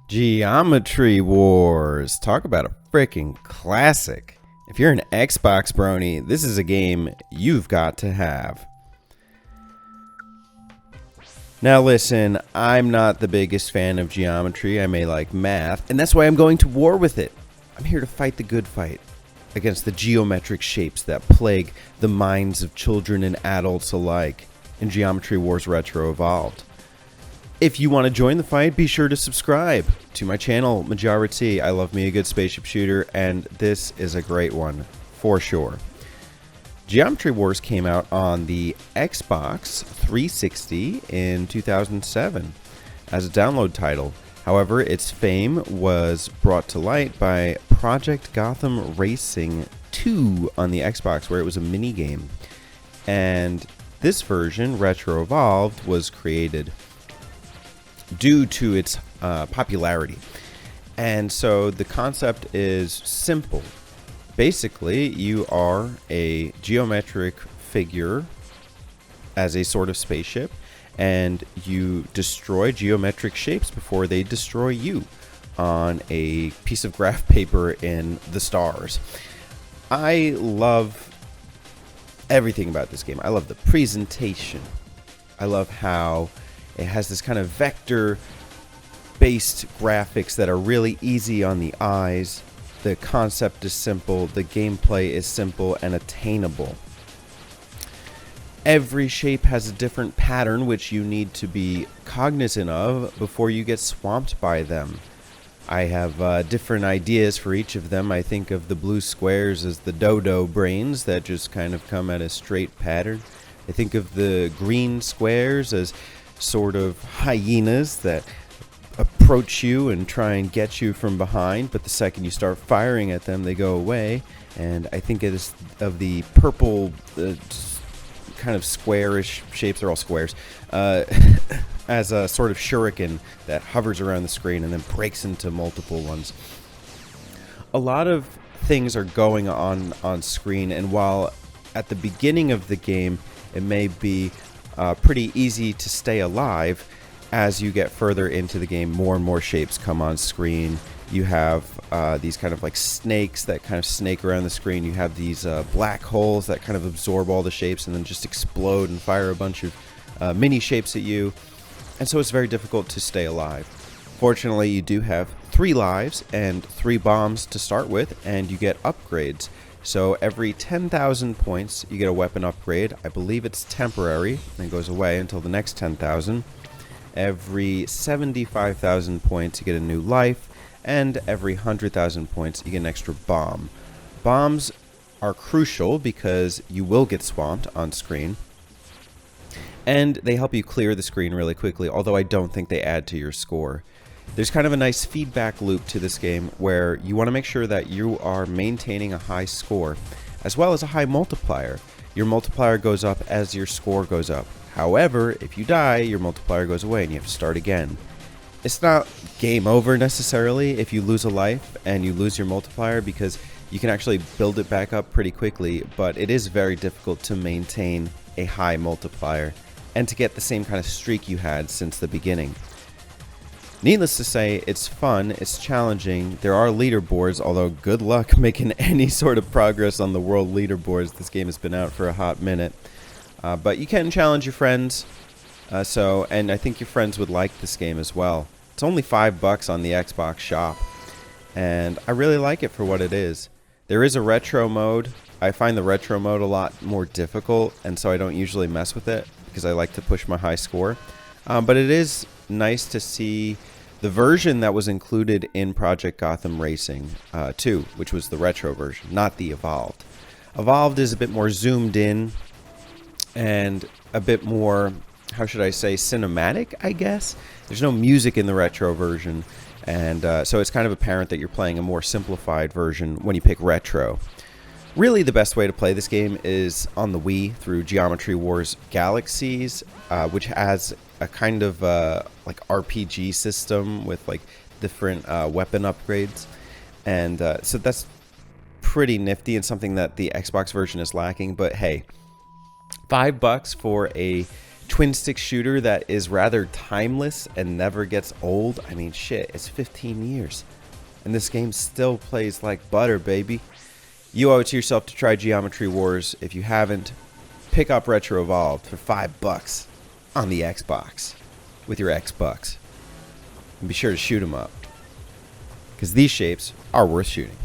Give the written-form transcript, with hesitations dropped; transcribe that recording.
Geometry Wars. Talk about a freaking classic. If you're an Xbox brony, this is a game you've got to have. Now listen, I'm not the biggest fan of geometry. I may like math, and that's why I'm going to war with it. I'm here to fight the good fight against the geometric shapes that plague the minds of children and adults alike in Geometry Wars Retro Evolved. If you want to join the fight, be sure to subscribe to my channel, Majora. I love me a good spaceship shooter, and this is a great one, for sure. Geometry Wars came out on the Xbox 360 in 2007 as a download title. However, its fame was brought to light by Project Gotham Racing 2 on the Xbox, where it was a minigame. And this version, Retro Evolved, was created due to its popularity. And so the concept is simple. Basically, you are a geometric figure as a sort of spaceship, and you destroy geometric shapes before they destroy you on a piece of graph paper in the stars. I love everything about this game. I love the presentation. I love how it has this kind of vector-based graphics that are really easy on the eyes. The concept is simple, the gameplay is simple and attainable. Every shape has a different pattern which you need to be cognizant of before you get swamped by them. I have different ideas for each of them. I think of the blue squares as the dodo brains that just kind of come at a straight pattern. I think of the green squares as sort of hyenas that approach you and try and get you from behind, but the second you start firing at them, they go away. And I think it is of the purple kind of squarish shapes, they're all squares, as a sort of shuriken that hovers around the screen and then breaks into multiple ones. A lot of things are going on screen, and while at the beginning of the game it may be pretty easy to stay alive, as you get further into the game, more and more shapes come on screen. You have these kind of like snakes that kind of snake around the screen. You have these black holes that kind of absorb all the shapes and then just explode and fire a bunch of mini shapes at you. And so it's very difficult to stay alive. Fortunately, you do have 3 lives and 3 bombs to start with, and you get upgrades. So every 10,000 points, you get a weapon upgrade. I believe it's temporary and goes away until the next 10,000. Every 75,000 points, you get a new life. And every 100,000 points, you get an extra bomb. Bombs are crucial because you will get swamped on screen. And they help you clear the screen really quickly, although I don't think they add to your score. There's kind of a nice feedback loop to this game where you want to make sure that you are maintaining a high score, as well as a high multiplier. Your multiplier goes up as your score goes up. However, if you die, your multiplier goes away and you have to start again. It's not game over necessarily if you lose a life and you lose your multiplier, because you can actually build it back up pretty quickly, but it is very difficult to maintain a high multiplier and to get the same kind of streak you had since the beginning. Needless to say, it's fun, it's challenging. There are leaderboards, although good luck making any sort of progress on the world leaderboards. This game has been out for a hot minute. But you can challenge your friends, and I think your friends would like this game as well. It's only $5 on the Xbox shop, and I really like it for what it is. There is a retro mode. I find the retro mode a lot more difficult, and so I don't usually mess with it because I like to push my high score. But it is nice to see the version that was included in Project Gotham Racing 2, which was the retro version, not the Evolved. Evolved is a bit more zoomed in and a bit more, how should I say, cinematic, I guess. There's no music in the retro version, and so it's kind of apparent that you're playing a more simplified version when you pick retro. Really, the best way to play this game is on the Wii through Geometry Wars Galaxies, which has a kind of like RPG system with like different weapon upgrades, and so that's pretty nifty and something that the Xbox version is lacking. But hey, $5 for a twin stick shooter that is rather timeless and never gets old. I mean, shit, it's 15 years. And this game still plays like butter, baby. You owe it to yourself to try Geometry Wars. If you haven't, pick up Retro Evolved for $5 on the Xbox with your Xbox. And be sure to shoot them up, because these shapes are worth shooting.